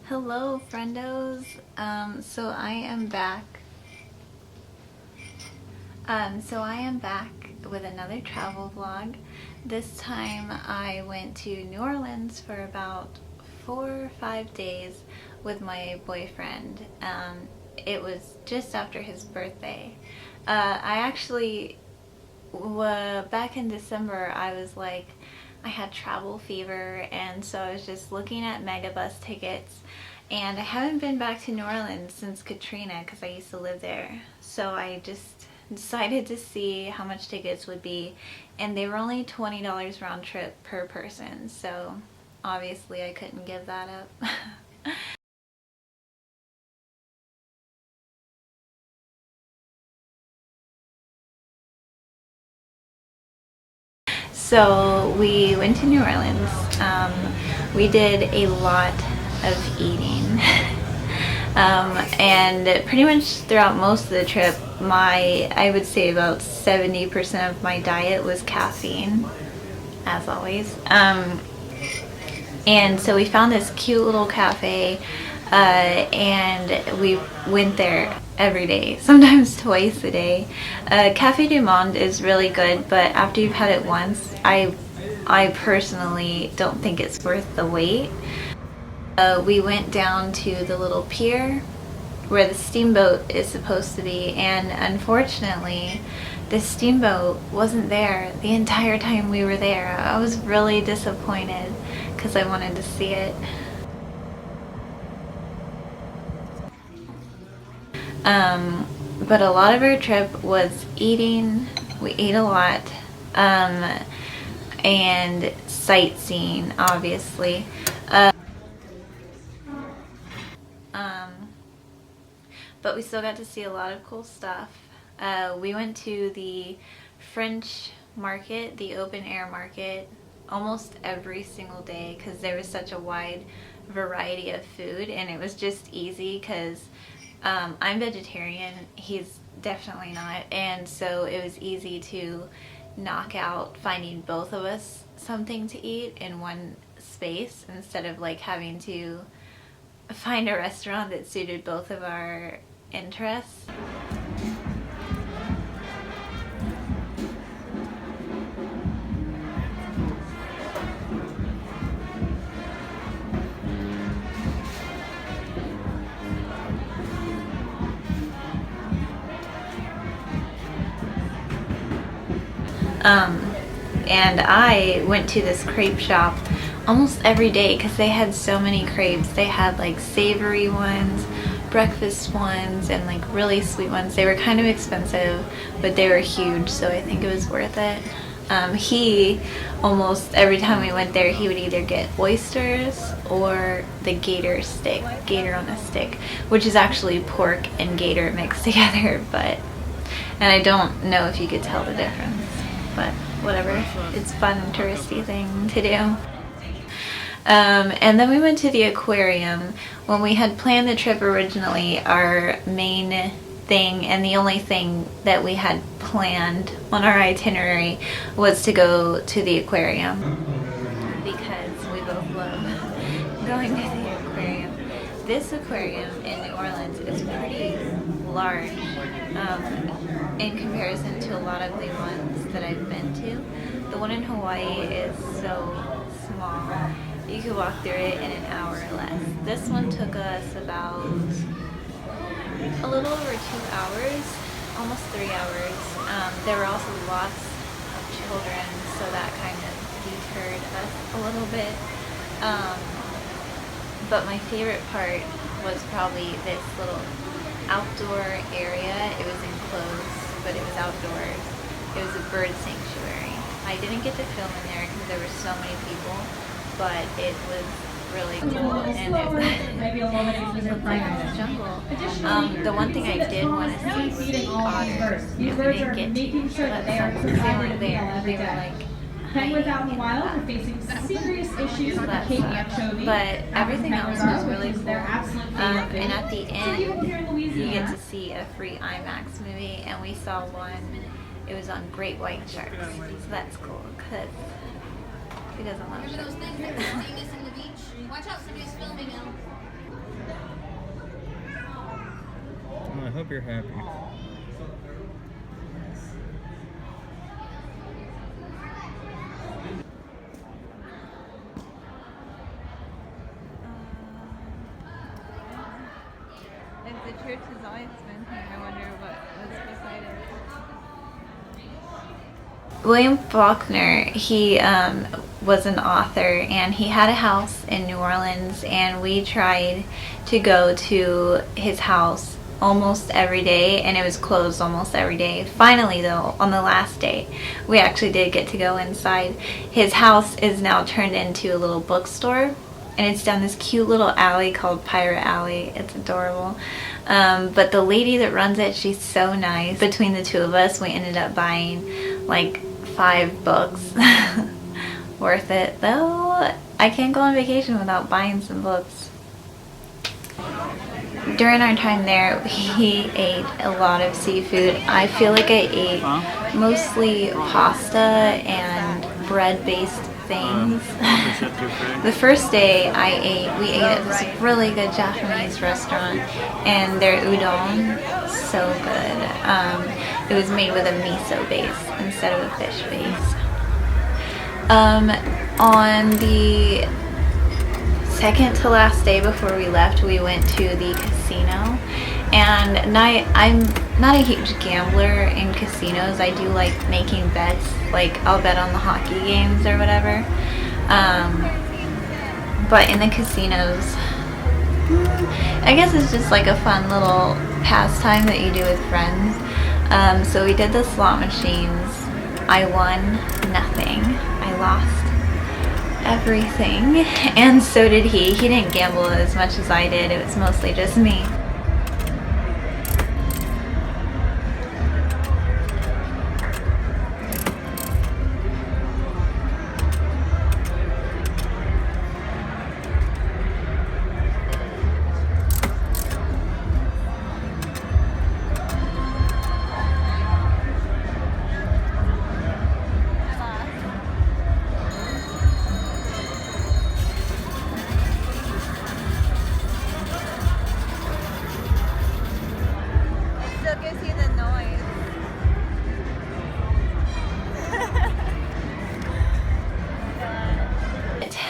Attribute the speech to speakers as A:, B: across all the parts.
A: Hello, friendos. So I am back. With another travel vlog. This time I went to New Orleans for about 4 or 5 days with my boyfriend. It was just after his birthday. I actually, back in December, I was like, I had travel fever, and so I was just looking at megabus tickets, and I haven't been back to New Orleans since Katrina because I used to live there. So I just decided to see how much tickets would be, and they were only $20 round trip per person, so obviously I couldn't give that up. So we went to New Orleans. We did a lot of eating. And pretty much throughout most of the trip, I would say about 70% of my diet was caffeine, as always. And so we found this cute little cafe, and we went there every day, sometimes twice a day. Cafe du Monde is really good, but after you've had it once, I personally don't think it's worth the wait. We went down to the little pier where the steamboat is supposed to be, and unfortunately the steamboat wasn't there the entire time we were there. I was really disappointed because I wanted to see it. But a lot of our trip was eating. We ate a lot, and sightseeing, obviously. But we still got to see a lot of cool stuff. We went to the French market, the open air market, almost every single day because there was such a wide variety of food, and it was just easy because I'm vegetarian, he's definitely not, and so it was easy to knock out finding both of us something to eat in one space instead of like having to find a restaurant that suited both of our interests. And I went to this crepe shop almost every day because they had so many crepes. They had like savory ones, breakfast ones, and like really sweet ones. They were kind of expensive, but they were huge, so I think it was worth it. He, almost every time we went there, he would either get oysters or the gator on a stick, which is actually pork and gator mixed together, and I don't know if you could tell the difference, but whatever. It's a fun, touristy thing to do. And then we went to the aquarium. When we had planned the trip originally, our main thing and the only thing that we had planned on our itinerary was to go to the aquarium because we both love going to the aquarium. This aquarium in New Orleans is pretty large in comparison to a lot of the ones that I've been to. The one in Hawaii is so small. You could walk through it in an hour or less. This one took us about a little over 2 hours, almost 3 hours. There were also lots of children, so that kind of deterred us a little bit. But my favorite part was probably this little outdoor area. It was enclosed, but it was outdoors. It was a bird sanctuary. I didn't get to film in there because there were so many people, but it was really cool, and it looked like a jungle. The one thing I did want to see was the otters, and we didn't get to, but they were there. They were like
B: Penguins out in the wild are facing serious issues with the Cape Anchovy.
A: But everything else was really cool.
B: Their absolute favorite food.
A: And at the end,
B: Here in
A: you get
B: Louisiana,
A: to see a free IMAX movie, and we saw one. It was on great white sharks, so that's cool because who doesn't love
C: Remember
A: sharks?
C: those things that were seeing us in the beach? Watch out, somebody's filming them. hope you're happy.
A: If the church has always been here, I wonder what was beside it. William Faulkner, he was an author, and he had a house in New Orleans, and we tried to go to his house almost every day, and it was closed almost every day. Finally though, on the last day, we actually did get to go inside. His house is now turned into a little bookstore, and it's down this cute little alley called Pirate Alley. It's adorable. But the lady that runs it, she's so nice. Between the two of us, we ended up buying like 5 books. Worth it though. I can't go on vacation without buying some books. During our time there, we ate a lot of seafood. I feel like I ate mostly pasta and bread-based things. The first day we ate at this really good Japanese restaurant, and their udon, so good. It was made with a miso base instead of a fish base. On the second to last day before we left, we went to the casino, and I'm not a huge gambler in casinos. I do like making bets, like I'll bet on the hockey games or whatever, but in the casinos, I guess it's just like a fun little pastime that you do with friends. So we did the slot machines. I won nothing. I lost everything, and so did he. He didn't gamble as much as I did. It was mostly just me.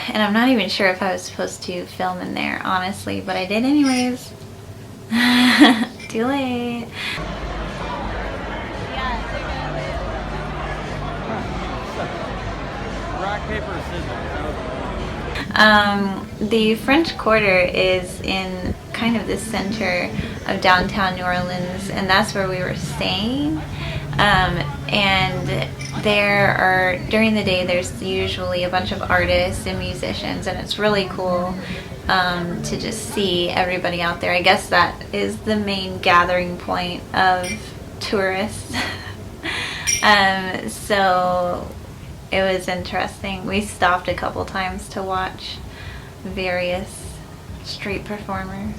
A: And I'm not even sure if I was supposed to film in there, honestly, but I did anyways. Too late.
C: Rock, paper, scissors.
A: The French Quarter is in kind of the center of downtown New Orleans, and that's where we were staying. And there are, during the day, there's usually a bunch of artists and musicians, and it's really cool to just see everybody out there. I guess that is the main gathering point of tourists. So it was interesting. We stopped a couple times to watch various street performers.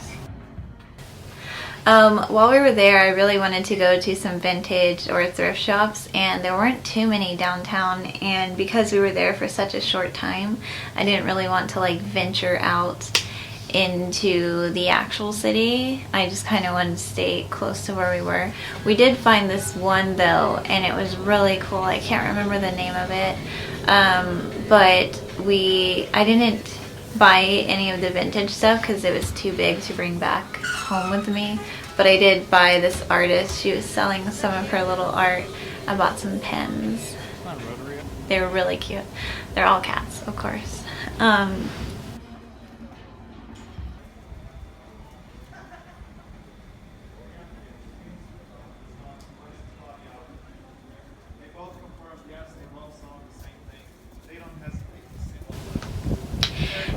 A: While we were there, I really wanted to go to some vintage or thrift shops, and there weren't too many downtown, and because we were there for such a short time, I didn't really want to like venture out into the actual city. I just kind of wanted to stay close to where we were. We did find this one though, and it was really cool. I can't remember the name of it, but I didn't buy any of the vintage stuff because it was too big to bring back home with me, but I did buy this artist. She was selling some of her little art. I bought some pens. They were really cute. They're all cats, of course.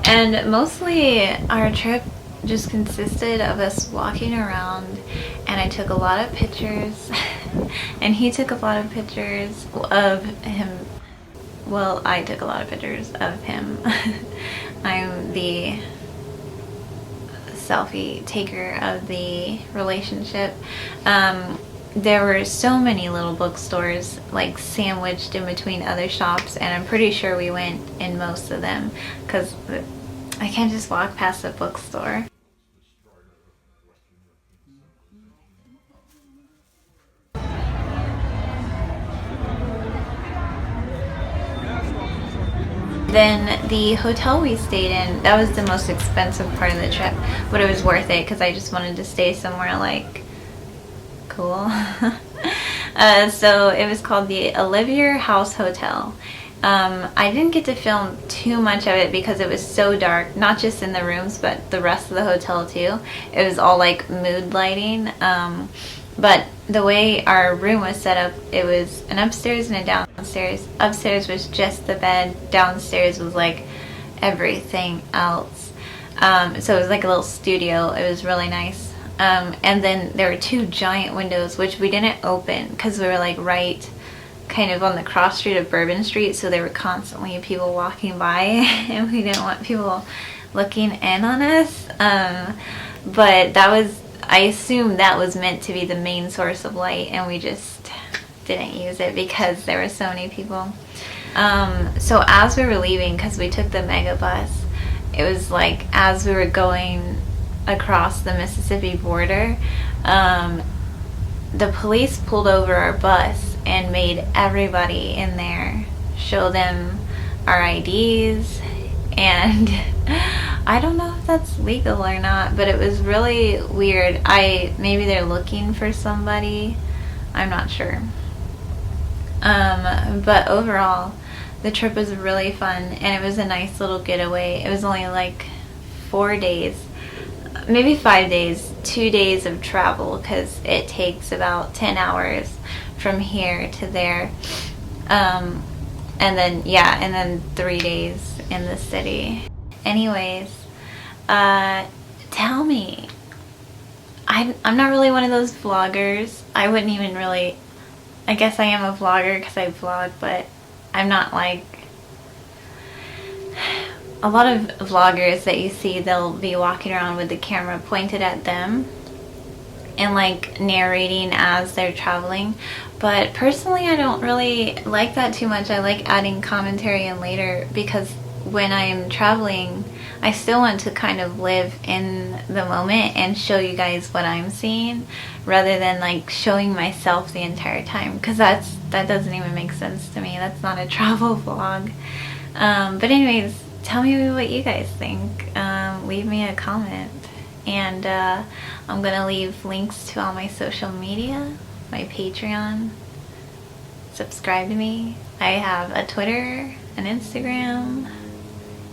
A: And mostly our trip just consisted of us walking around, and I took a lot of pictures and he took a lot of pictures of him. Well, I took a lot of pictures of him. I'm the selfie taker of the relationship. There were so many little bookstores like sandwiched in between other shops, and I'm pretty sure we went in most of them because I can't just walk past a bookstore. then the hotel we stayed in, that was the most expensive part of the trip, but it was worth it because I just wanted to stay somewhere like cool. So it was called the Faulkner House Hotel. I didn't get to film too much of it because it was so dark, not just in the rooms but the rest of the hotel too. It was all like mood lighting, but the way our room was set up, it was an upstairs and a downstairs. Upstairs was just the bed, downstairs was like everything else. So it was like a little studio. It was really nice. And then there were 2 giant windows which we didn't open because we were like right kind of on the cross street of Bourbon Street, so there were constantly people walking by and we didn't want people looking in on us. But that was, I assume that was meant to be the main source of light, and we just didn't use it because there were so many people. So as we were leaving, because we took the mega bus, it was like as we were going across the Mississippi border, the police pulled over our bus and made everybody in there show them our IDs, and I don't know if that's legal or not, but it was really weird. Maybe they're looking for somebody, I'm not sure. But overall the trip was really fun, and it was a nice little getaway. It was only like 4 days, maybe 5 days, 2 days of travel because it takes about 10 hours from here to there, and then 3 days in the city. Anyways, tell me, I'm not really one of those vloggers. I wouldn't even really, I guess I am a vlogger because I vlog, but I'm not like a lot of vloggers that you see. They'll be walking around with the camera pointed at them and like narrating as they're traveling, but personally I don't really like that too much. I like adding commentary in later because when I'm traveling I still want to kind of live in the moment and show you guys what I'm seeing rather than like showing myself the entire time, because that doesn't even make sense to me. That's not a travel vlog. But anyways, tell me what you guys think. Leave me a comment. And I'm gonna leave links to all my social media, my Patreon. Subscribe to me. I have a Twitter, an Instagram,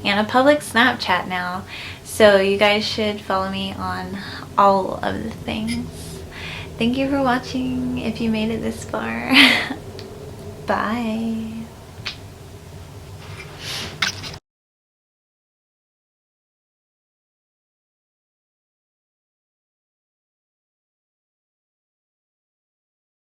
A: and a public Snapchat now. So you guys should follow me on all of the things. Thank you for watching if you made it this far. Bye.